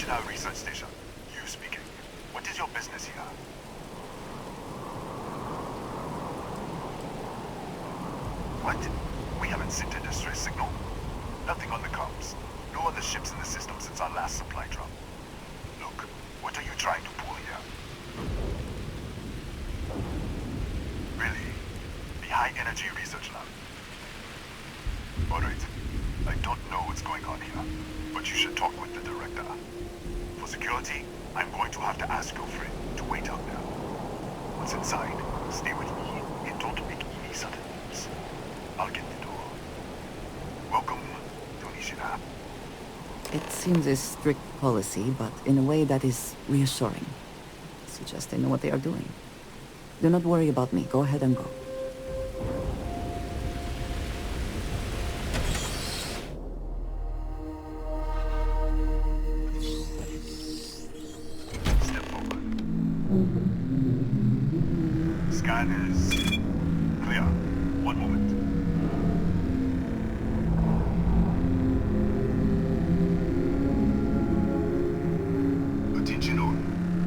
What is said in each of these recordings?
Nishina Research Station. You speaking. What is your business here? What? We haven't sent a distress signal? Nothing on the comms. No other ships in the system since our last supply drop. Look, what are you trying to pull here? Really? The High Energy Research Lab? Alright. I don't know what's going on here, but you should talk with the director. For security, I'm going to have to ask your friend to wait out there. Once inside, stay with me and don't make any sudden moves. I'll get the door. Welcome to Nishina. It seems a strict policy, but in a way that is reassuring. Suggests they know what they are doing. Do not worry about me. Go ahead and go. Step forward. Scan is clear. One moment. Attention all.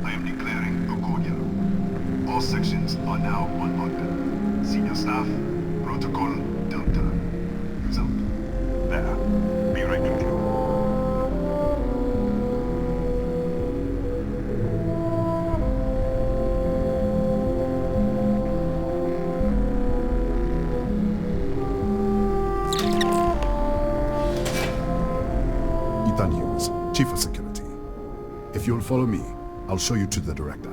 I am declaring a cordial. All sections are now on lockdown. Senior staff, protocol, Delta. Use out. There. Be right with you. Ethan Hughes, Chief of Security. If you'll follow me, I'll show you to the director.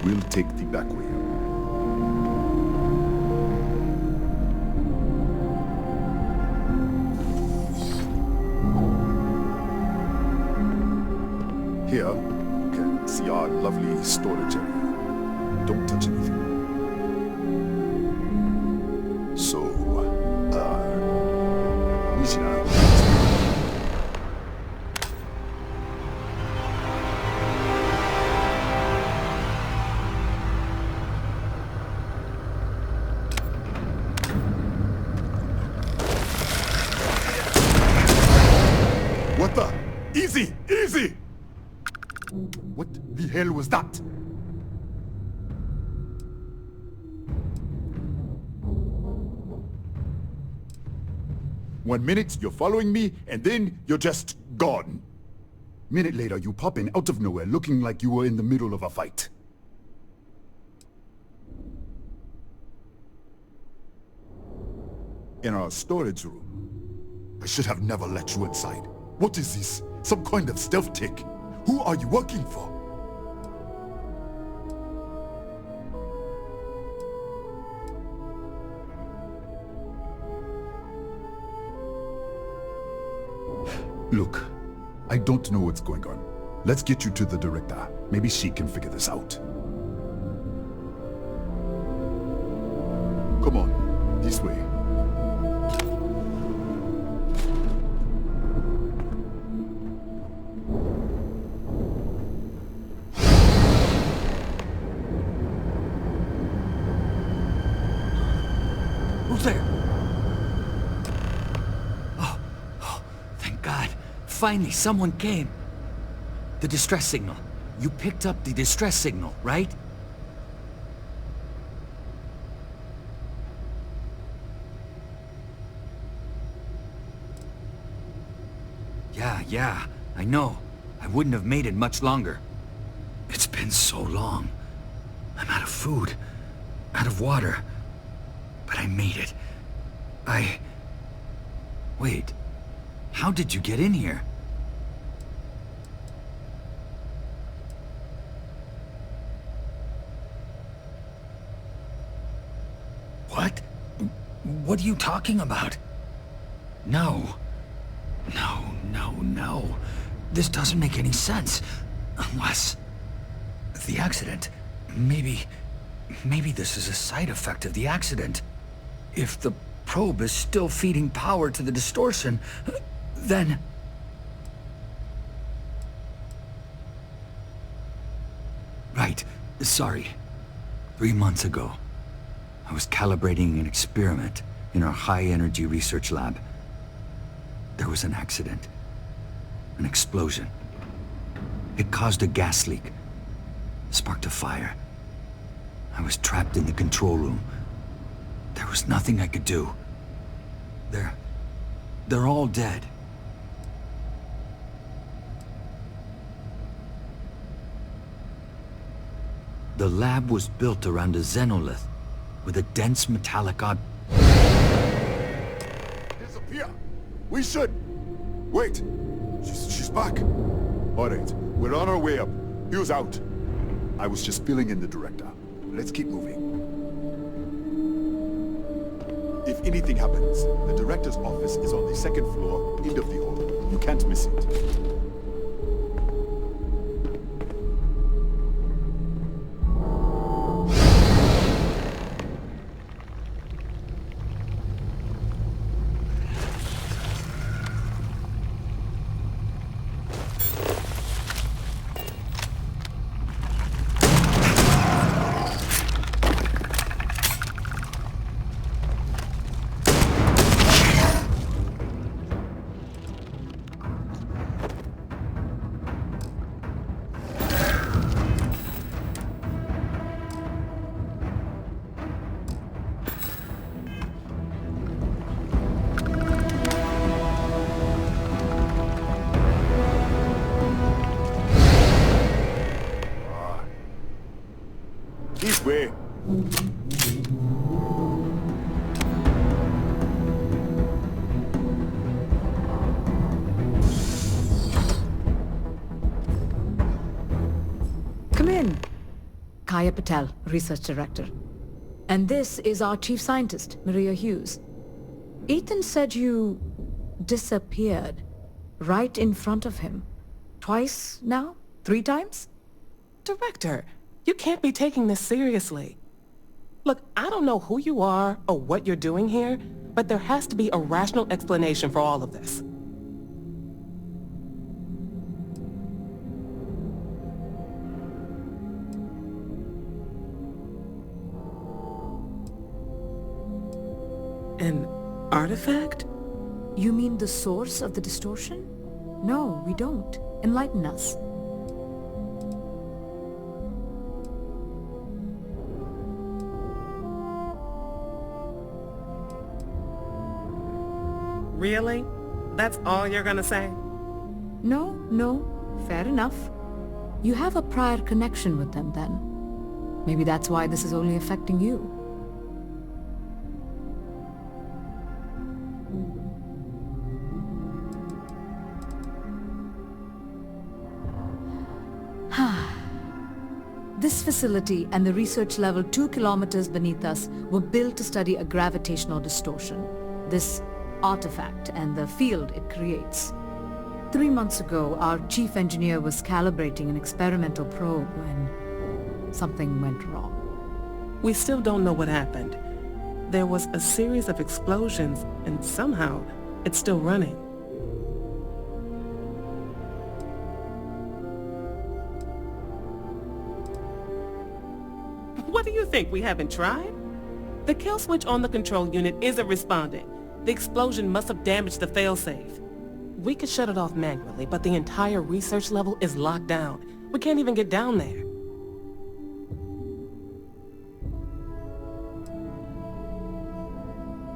We'll take the back way up. Here, you can see our lovely storage area. Don't touch anything. So, Nishina. What the? Easy! Easy! What the hell was that? One minute, you're following me, and then you're just gone. Minute later, you pop in out of nowhere looking like you were in the middle of a fight. In our storage room. I should have never let you inside. What is this? Some kind of stealth tick? Who are you working for? Look, I don't know what's going on. Let's get you to the director. Maybe she can figure this out. Come on, this way. Who's there? Oh, thank God. Finally, someone came. The distress signal. You picked up the distress signal, right? Yeah, I know. I wouldn't have made it much longer. It's been so long. I'm out of food, out of water. But I made it. Wait. How did you get in here? What? What are you talking about? No. No. This doesn't make any sense. Unless... the accident. Maybe this is a side effect of the accident. If the probe is still feeding power to the distortion, then... Right. Sorry. 3 months ago, I was calibrating an experiment in our high-energy research lab. There was an accident. An explosion. It caused a gas leak. Sparked a fire. I was trapped in the control room. There was nothing I could do. They're all dead. The lab was built around a xenolith with a dense metallic Disappear! We should... Wait! She's back. Alright, we're on our way up. Hughes out. I was just filling in the director. Let's keep moving. If anything happens, the director's office is on the second floor, end of the hall. You can't miss it. This way. Come in. Kaya Patel, Research Director. And this is our Chief Scientist, Maria Hughes. Ethan said you disappeared right in front of him. Twice now? 3 times? Director, you can't be taking this seriously. Look, I don't know who you are or what you're doing here, but there has to be a rational explanation for all of this. An artifact? You mean the source of the distortion? No, we don't. Enlighten us. Really? That's all you're gonna say? No, fair enough. You have a prior connection with them then. Maybe that's why this is only affecting you. This facility and the research level 2 kilometers beneath us were built to study a gravitational distortion. This artifact and the field it creates. 3 months ago, our chief engineer was calibrating an experimental probe when something went wrong. We still don't know what happened. There was a series of explosions, and somehow it's still running. What do you think, we haven't tried? The kill switch on the control unit isn't responding. The explosion must have damaged the failsafe. We could shut it off manually, but the entire research level is locked down. We can't even get down there.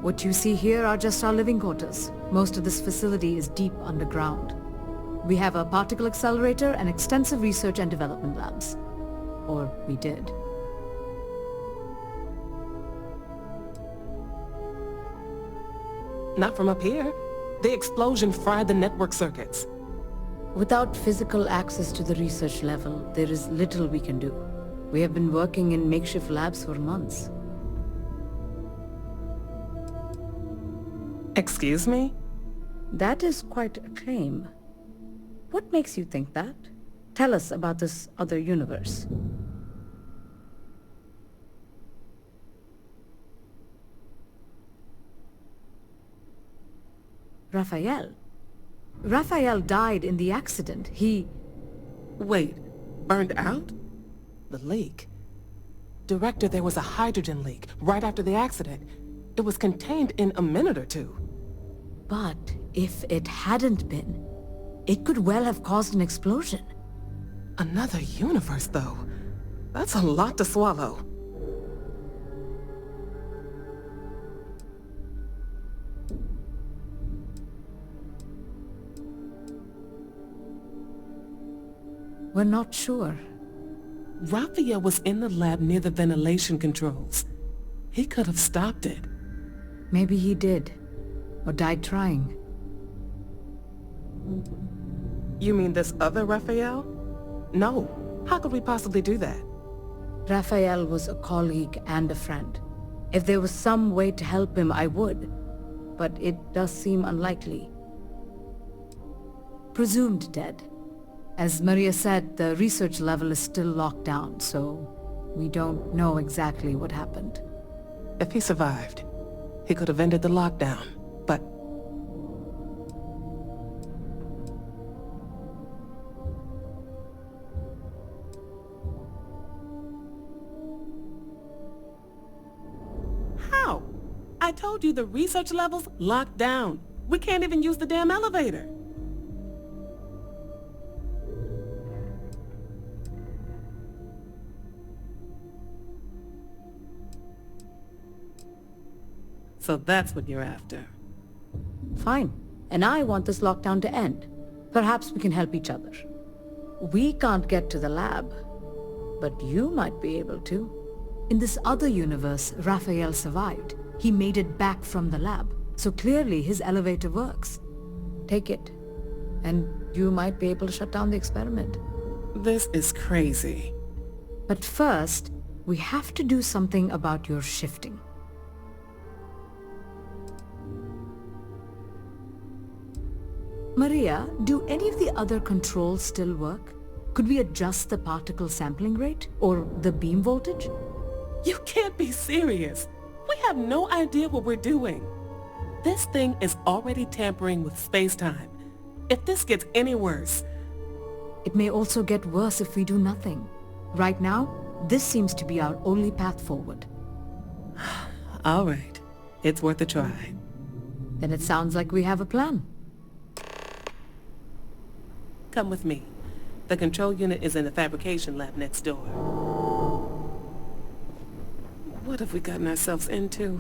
What you see here are just our living quarters. Most of this facility is deep underground. We have a particle accelerator and extensive research and development labs. Or we did. Not from up here. The explosion fried the network circuits. Without physical access to the research level, there is little we can do. We have been working in makeshift labs for months. Excuse me? That is quite a claim. What makes you think that? Tell us about this other universe. Raphael. Raphael died in the accident. He... Wait, burned out? The leak. Director, there was a hydrogen leak right after the accident. It was contained in a minute or two. But if it hadn't been, it could well have caused an explosion. Another universe, though. That's a lot to swallow. We're not sure. Raphael was in the lab near the ventilation controls. He could have stopped it. Maybe he did. Or died trying. You mean this other Raphael? No. How could we possibly do that? Raphael was a colleague and a friend. If there was some way to help him, I would. But it does seem unlikely. Presumed dead. As Maria said, the research level is still locked down, so we don't know exactly what happened. If he survived, he could have ended the lockdown, but... How? I told you the research level's locked down. We can't even use the damn elevator. So that's what you're after. Fine. And I want this lockdown to end. Perhaps we can help each other. We can't get to the lab, but you might be able to. In this other universe, Raphael survived. He made it back from the lab, so clearly his elevator works. Take it, and you might be able to shut down the experiment. This is crazy. But first, we have to do something about your shifting. Maria, do any of the other controls still work? Could we adjust the particle sampling rate? Or the beam voltage? You can't be serious. We have no idea what we're doing. This thing is already tampering with space-time. If this gets any worse... It may also get worse if we do nothing. Right now, this seems to be our only path forward. All right. It's worth a try. Then it sounds like we have a plan. Come with me. The control unit is in the fabrication lab next door. What have we gotten ourselves into?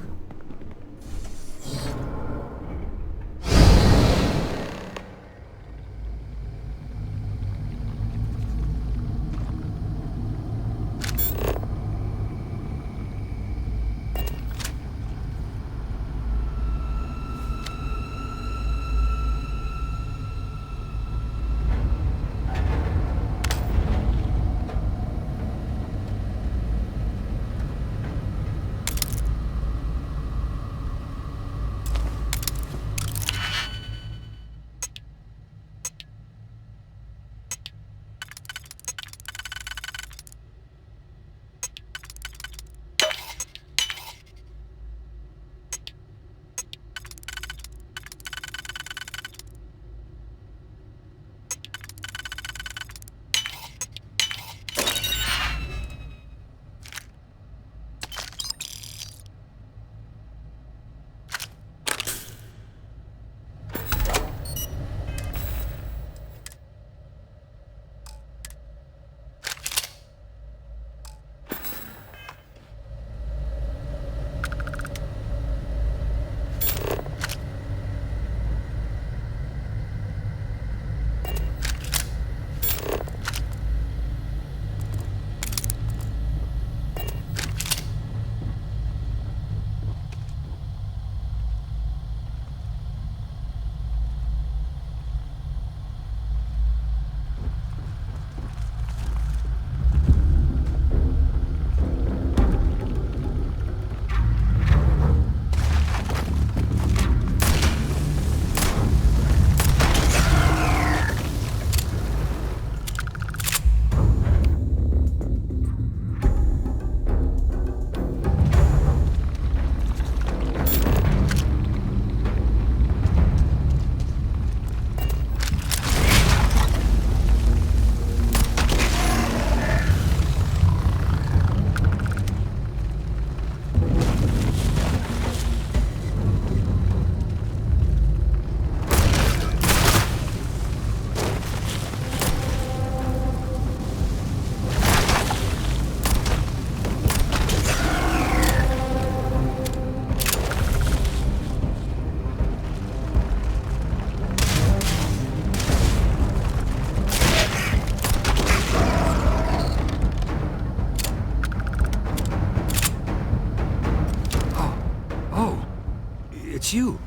it's you.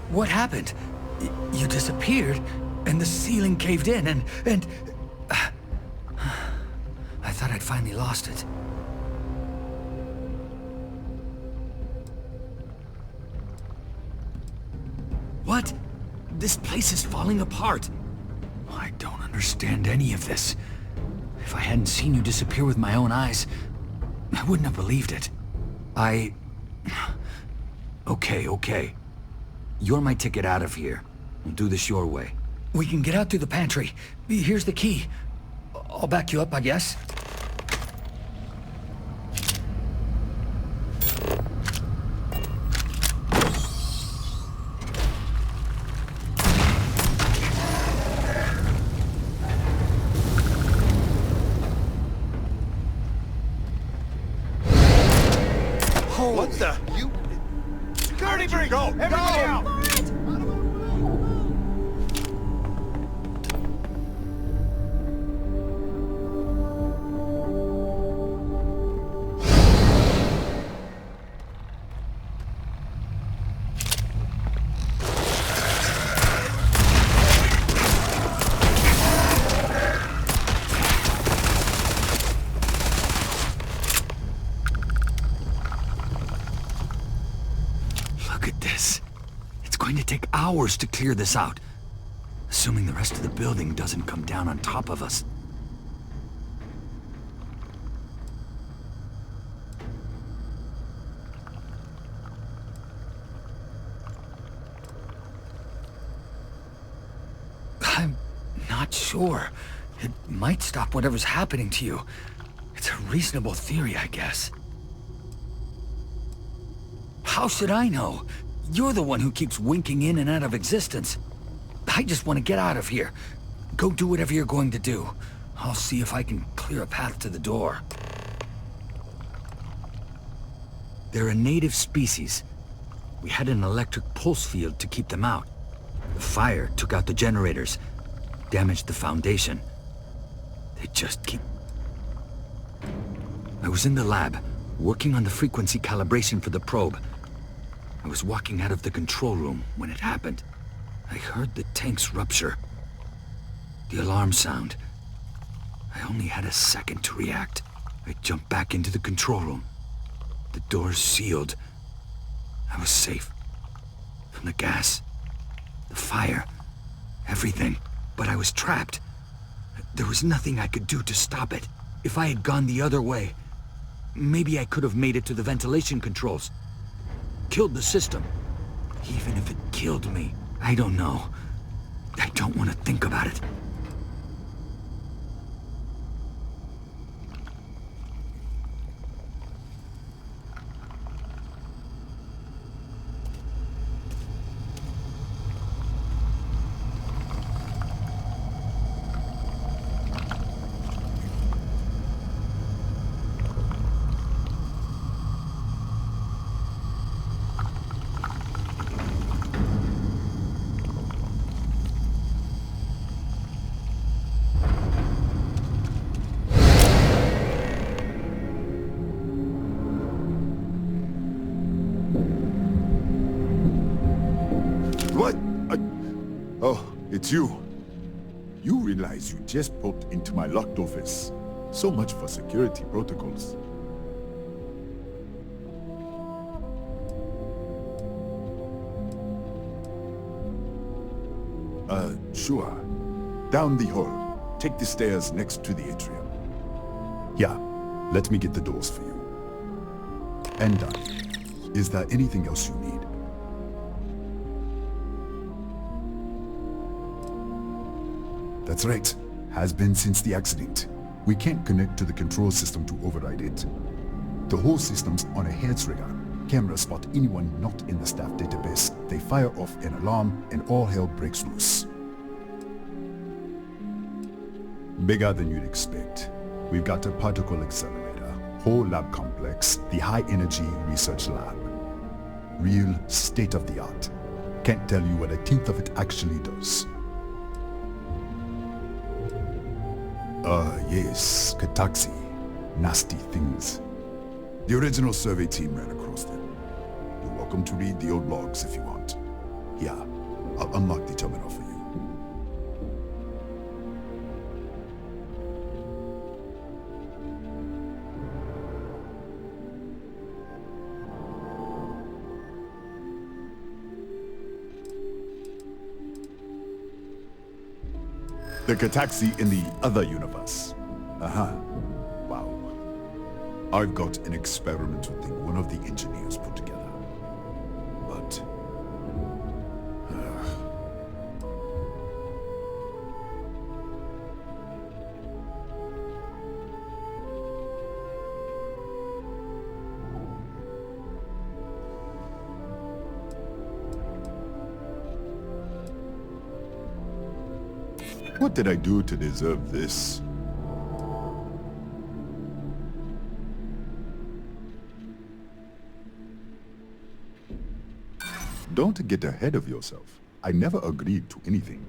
What happened? You disappeared, and the ceiling caved in, and... I thought I'd finally lost it. What? This place is falling apart. I don't understand any of this. If I hadn't seen you disappear with my own eyes, I wouldn't have believed it. Okay. You're my ticket out of here. We'll do this your way. We can get out through the pantry. Here's the key. I'll back you up, I guess. What the? You... Security breach! Go! Everybody out! Look at this. It's going to take hours to clear this out. Assuming the rest of the building doesn't come down on top of us. I'm not sure. It might stop whatever's happening to you. It's a reasonable theory, I guess. How should I know? You're the one who keeps winking in and out of existence. I just want to get out of here. Go do whatever you're going to do. I'll see if I can clear a path to the door. They're a native species. We had an electric pulse field to keep them out. The fire took out the generators, damaged the foundation. They just keep... I was in the lab, working on the frequency calibration for the probe. I was walking out of the control room when it happened. I heard the tanks rupture. The alarm sound. I only had a second to react. I jumped back into the control room. The doors sealed. I was safe. From the gas, the fire, everything. But I was trapped. There was nothing I could do to stop it. If I had gone the other way, maybe I could have made it to the ventilation controls. Killed the system. Even if it killed me, I don't know. I don't want to think about it. What? Oh, it's you. You realize you just popped into my locked office. So much for security protocols. Sure. Down the hall. Take the stairs next to the atrium. Yeah, let me get the doors for you. And done. Is there anything else you need? That's right. Has been since the accident. We can't connect to the control system to override it. The whole system's on a hair trigger. Cameras spot anyone not in the staff database. They fire off an alarm and all hell breaks loose. Bigger than you'd expect. We've got a particle accelerator, whole lab complex, the high energy research lab. Real state-of-the-art. Can't tell you what a tenth of it actually does. Yes, Kataxi. Nasty things. The original survey team ran across them. You're welcome. welcome to read the old logs if you want. Here, I'll unlock the terminal for you. The Cataxi in the other universe. Wow. I've got an experimental thing one of the engineers put together. But... What did I do to deserve this? Don't get ahead of yourself. I never agreed to anything.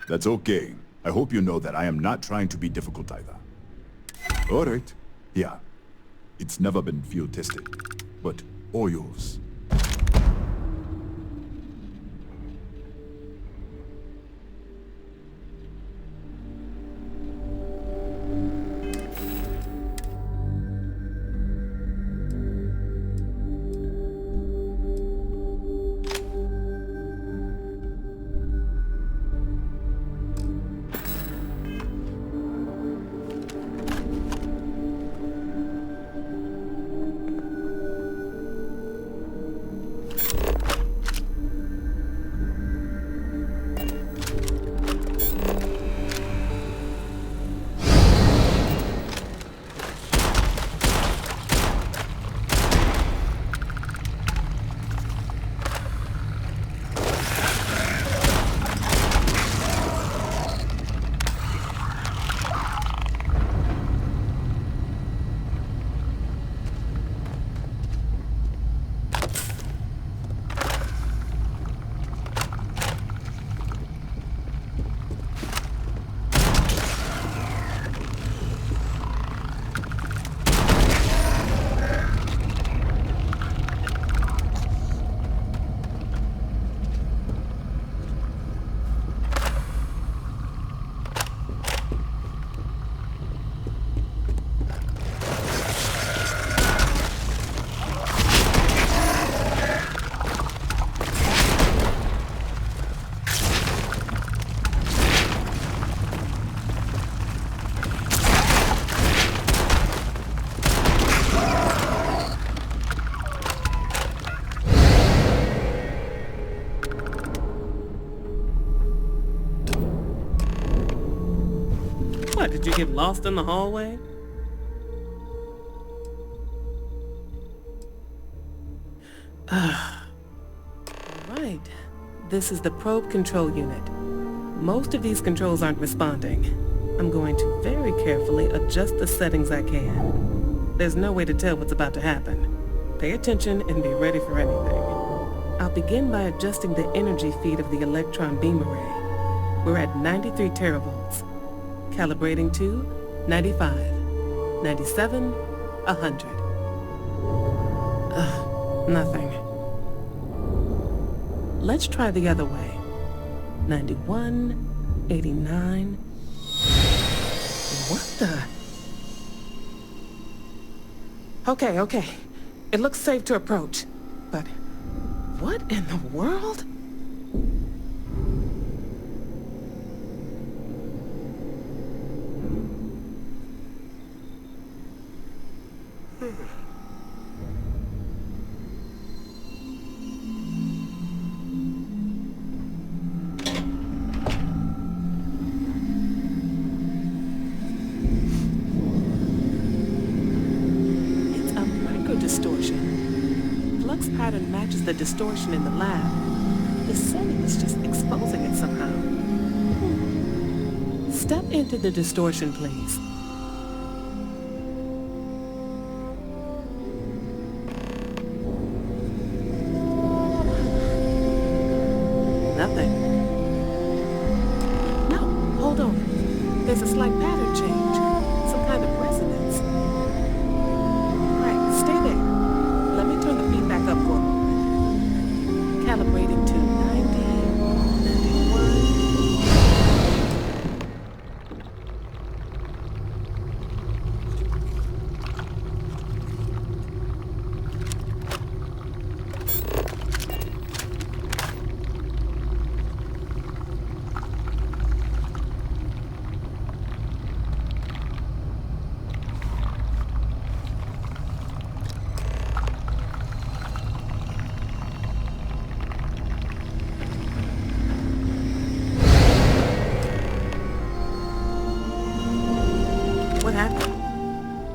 That's okay. I hope you know that I am not trying to be difficult either. All right. Yeah. It's never been field tested, but all yours. What, did you get lost in the hallway? Right. This is the probe control unit. Most of these controls aren't responding. I'm going to very carefully adjust the settings I can. There's no way to tell what's about to happen. Pay attention and be ready for anything. I'll begin by adjusting the energy feed of the electron beam array. We're at 93 teravolts. Calibrating to 95, 97, 100. Nothing. Let's try the other way. 91, 89. What the? Okay. It looks safe to approach. But what in the world? Distortion. Flux pattern matches the distortion in the lab. The setting is just exposing it somehow. Step into the distortion, please. Nothing. No, hold on. There's a slight pattern change. Some kind of resonance.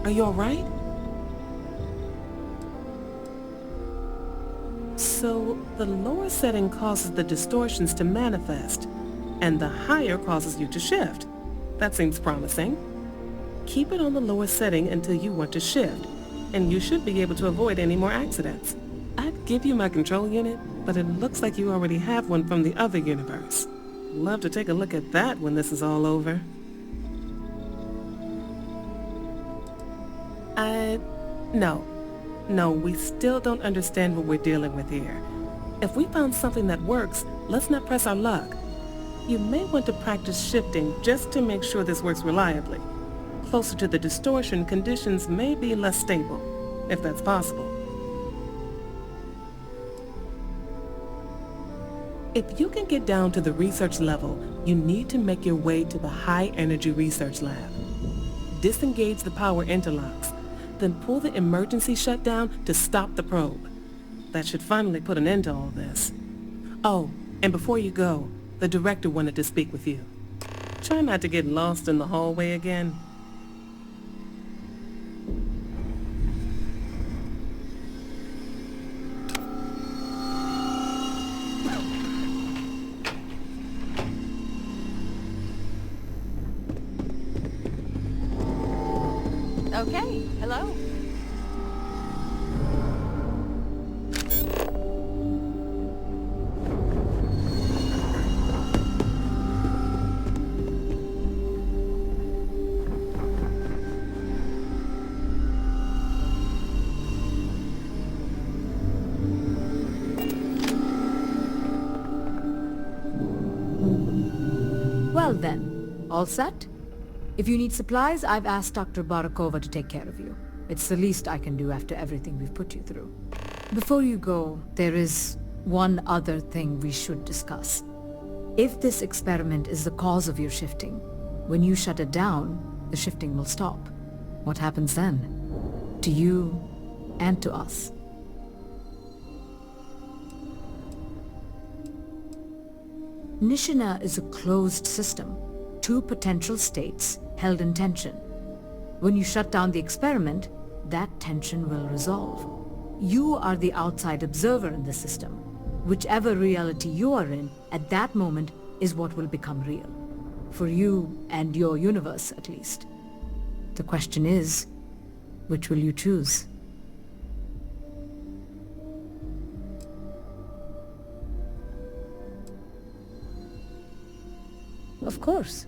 Are you alright? So, the lower setting causes the distortions to manifest, and the higher causes you to shift. That seems promising. Keep it on the lower setting until you want to shift, and you should be able to avoid any more accidents. I'd give you my control unit, but it looks like you already have one from the other universe. Love to take a look at that when this is all over. No, we still don't understand what we're dealing with here. If we found something that works, let's not press our luck. You may want to practice shifting just to make sure this works reliably. Closer to the distortion, conditions may be less stable, if that's possible. If you can get down to the research level, you need to make your way to the high-energy research lab. Disengage the power interlocks, then pull the emergency shutdown to stop the probe. That should finally put an end to all this. Oh, and before you go, the director wanted to speak with you. Try not to get lost in the hallway again. Okay, hello. Well then, all set? If you need supplies, I've asked Dr. Barakova to take care of you. It's the least I can do after everything we've put you through. Before you go, there is one other thing we should discuss. If this experiment is the cause of your shifting, when you shut it down, the shifting will stop. What happens then? To you and to us. Nishina is a closed system. Two potential states held in tension. When you shut down the experiment, that tension will resolve. You are the outside observer in the system. Whichever reality you are in at that moment is what will become real. For you and your universe, at least. The question is, which will you choose? Of course.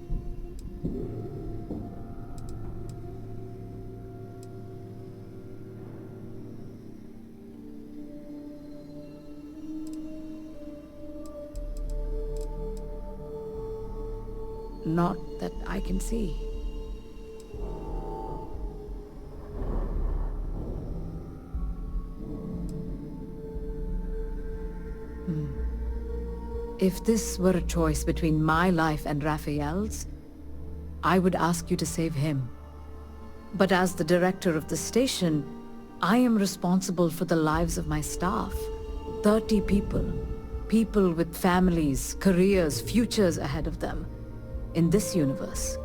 Not that I can see. If this were a choice between my life and Raphael's, I would ask you to save him. But as the director of the station, I am responsible for the lives of my staff. 30 people. People with families, careers, futures ahead of them. In this universe.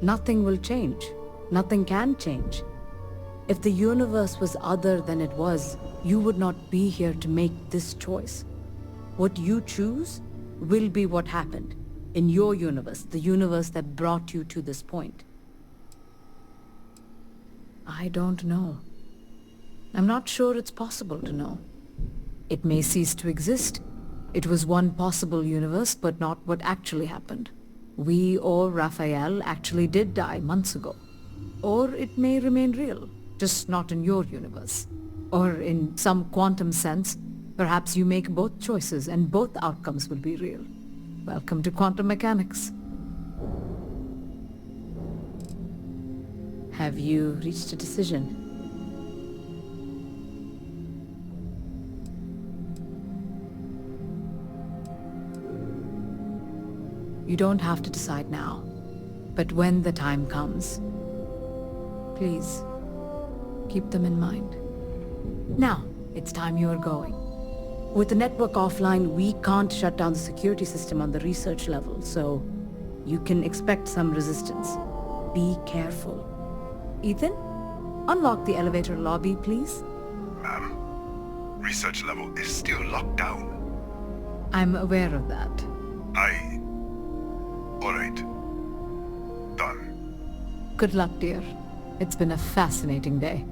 Nothing will change. Nothing can change. If the universe was other than it was, you would not be here to make this choice. What you choose will be what happened in your universe, the universe that brought you to this point. I don't know. I'm not sure it's possible to know. It may cease to exist. It was one possible universe, but not what actually happened. We or Raphael actually did die months ago. Or it may remain real, just not in your universe. Or in some quantum sense, perhaps you make both choices and both outcomes will be real. Welcome to quantum mechanics. Have you reached a decision? You don't have to decide now, but when the time comes, please, keep them in mind. Now, it's time you are going. With the network offline, we can't shut down the security system on the research level, so you can expect some resistance. Be careful. Ethan, unlock the elevator lobby, please. Ma'am, research level is still locked down. I'm aware of that. Alright. Done. Good luck, dear. It's been a fascinating day.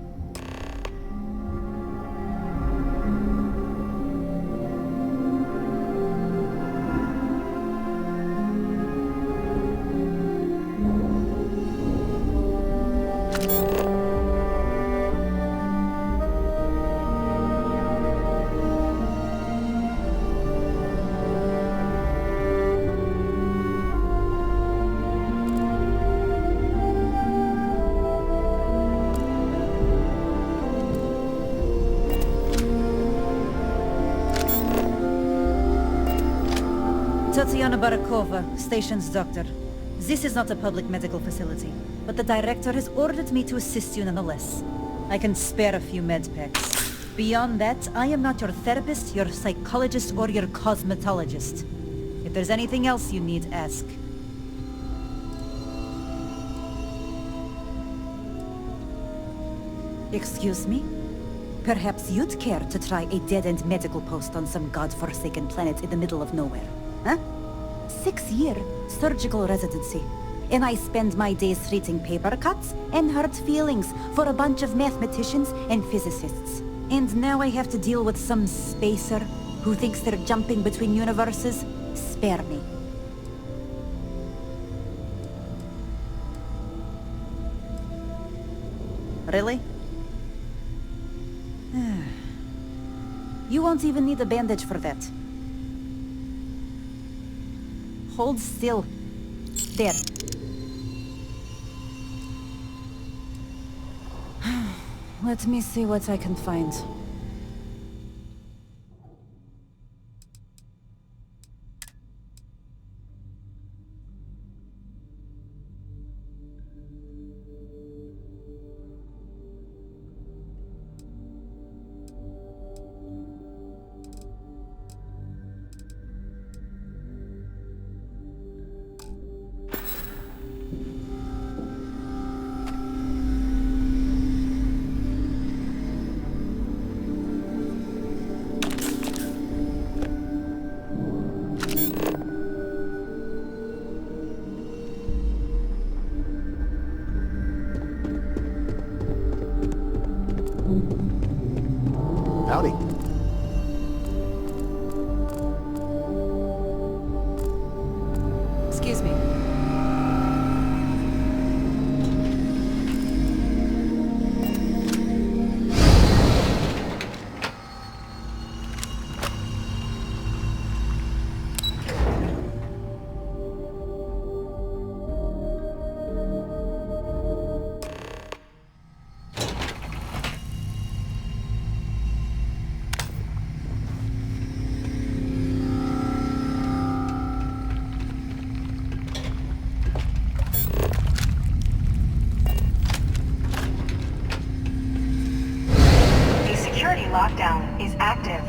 Tatiana Barakova, station's doctor. This is not a public medical facility, but the director has ordered me to assist you nonetheless. I can spare a few med packs. Beyond that, I am not your therapist, your psychologist, or your cosmetologist. If there's anything else you need, ask. Excuse me? Perhaps you'd care to try a dead-end medical post on some god-forsaken planet in the middle of nowhere. Huh? 6-year surgical residency. And I spend my days treating paper cuts and hurt feelings for a bunch of mathematicians and physicists. And now I have to deal with some spacer who thinks they're jumping between universes. Spare me. Really? You won't even need a bandage for that. Hold still. There. Let me see what I can find. Howdy. Excuse me. Lockdown is active.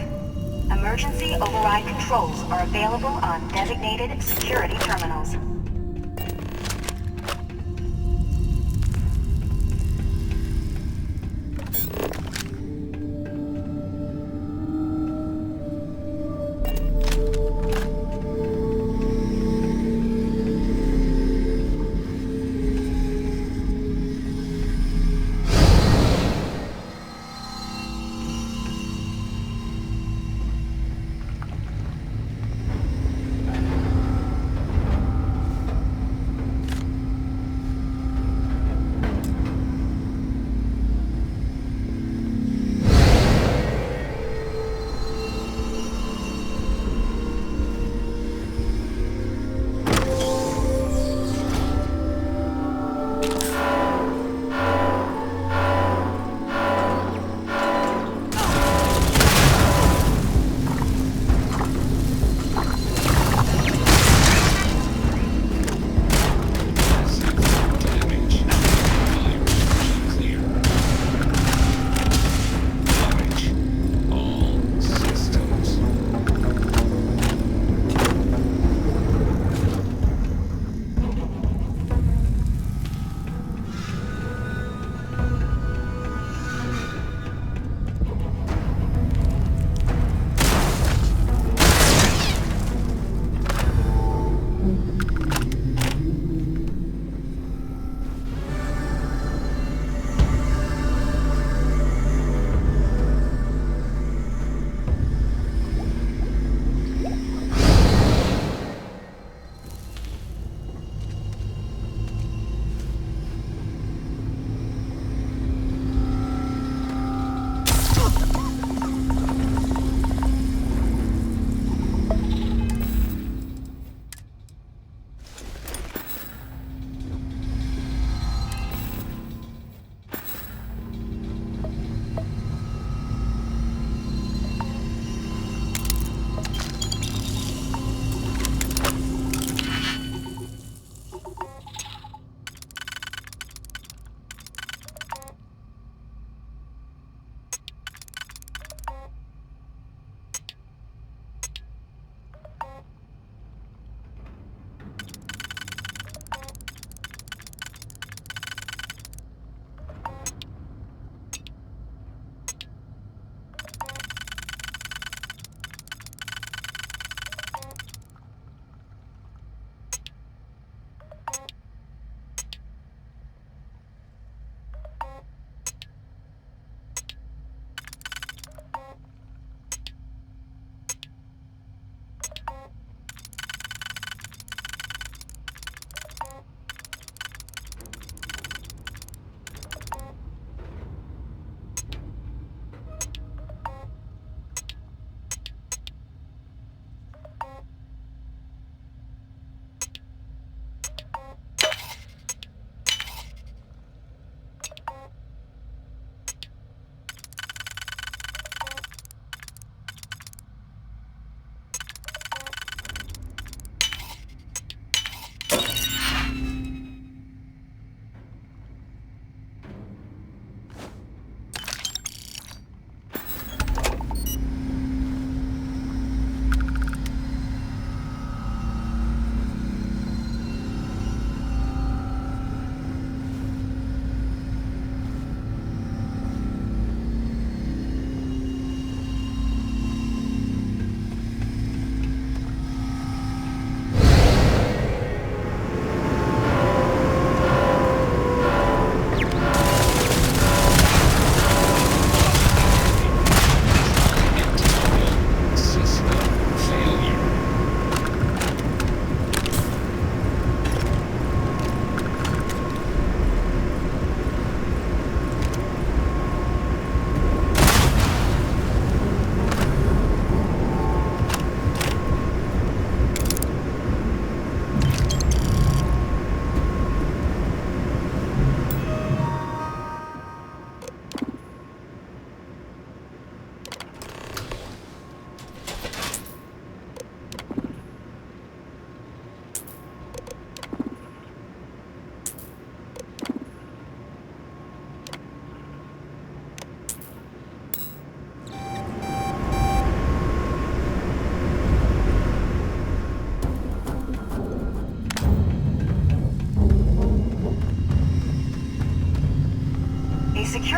Emergency override controls are available on designated security terminals.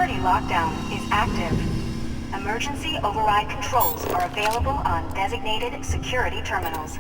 security lockdown is active. Emergency override controls are available on designated security terminals.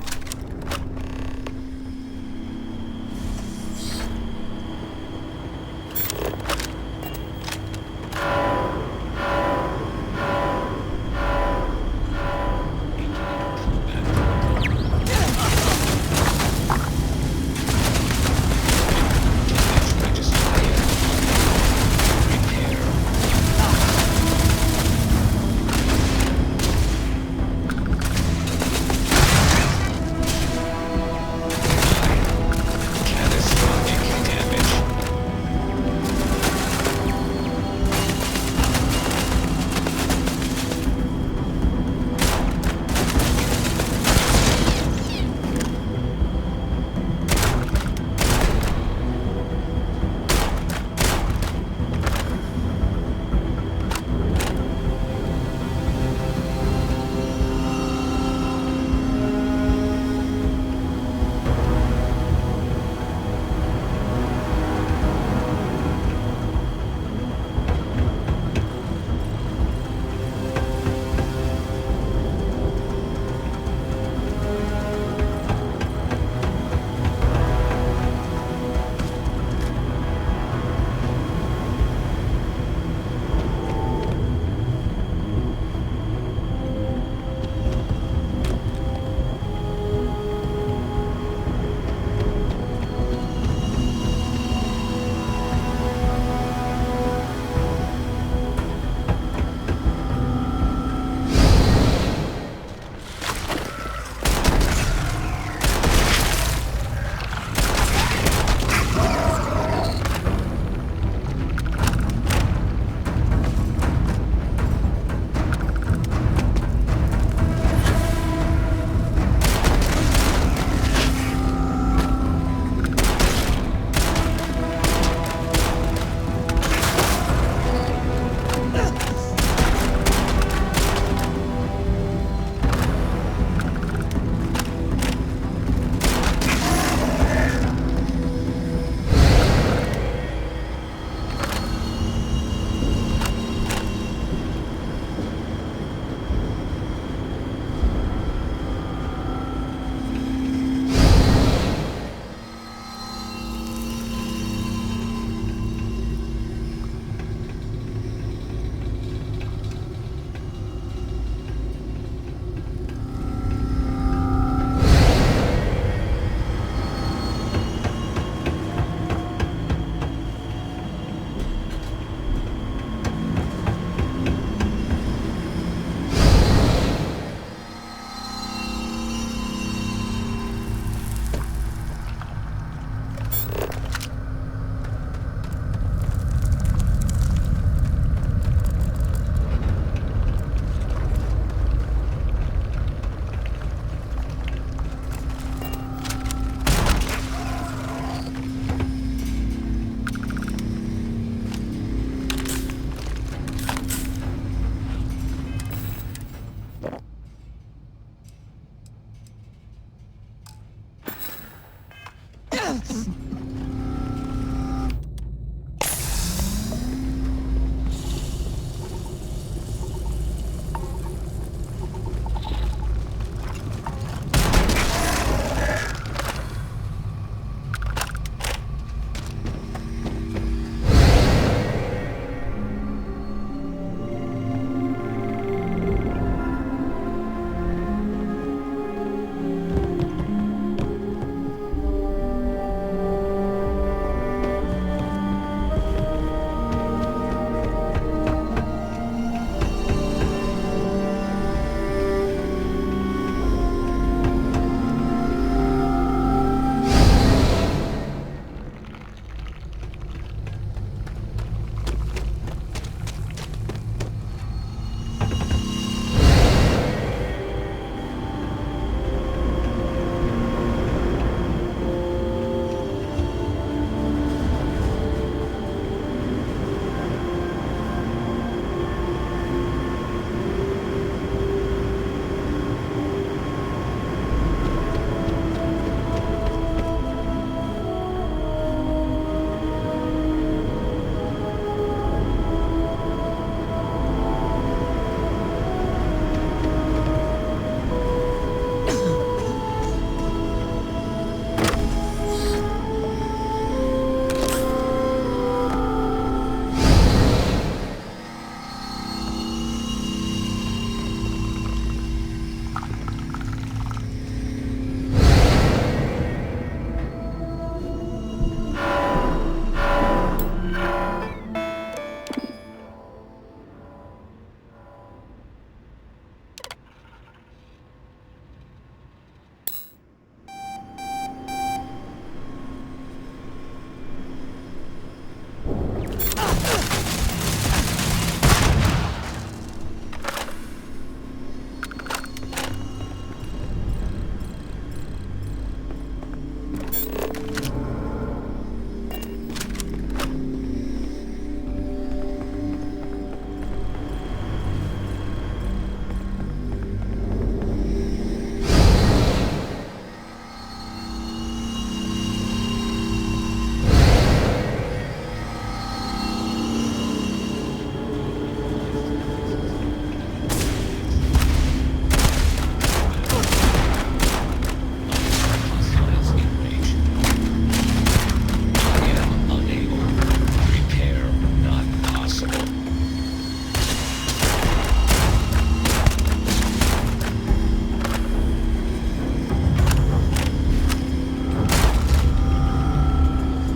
happen.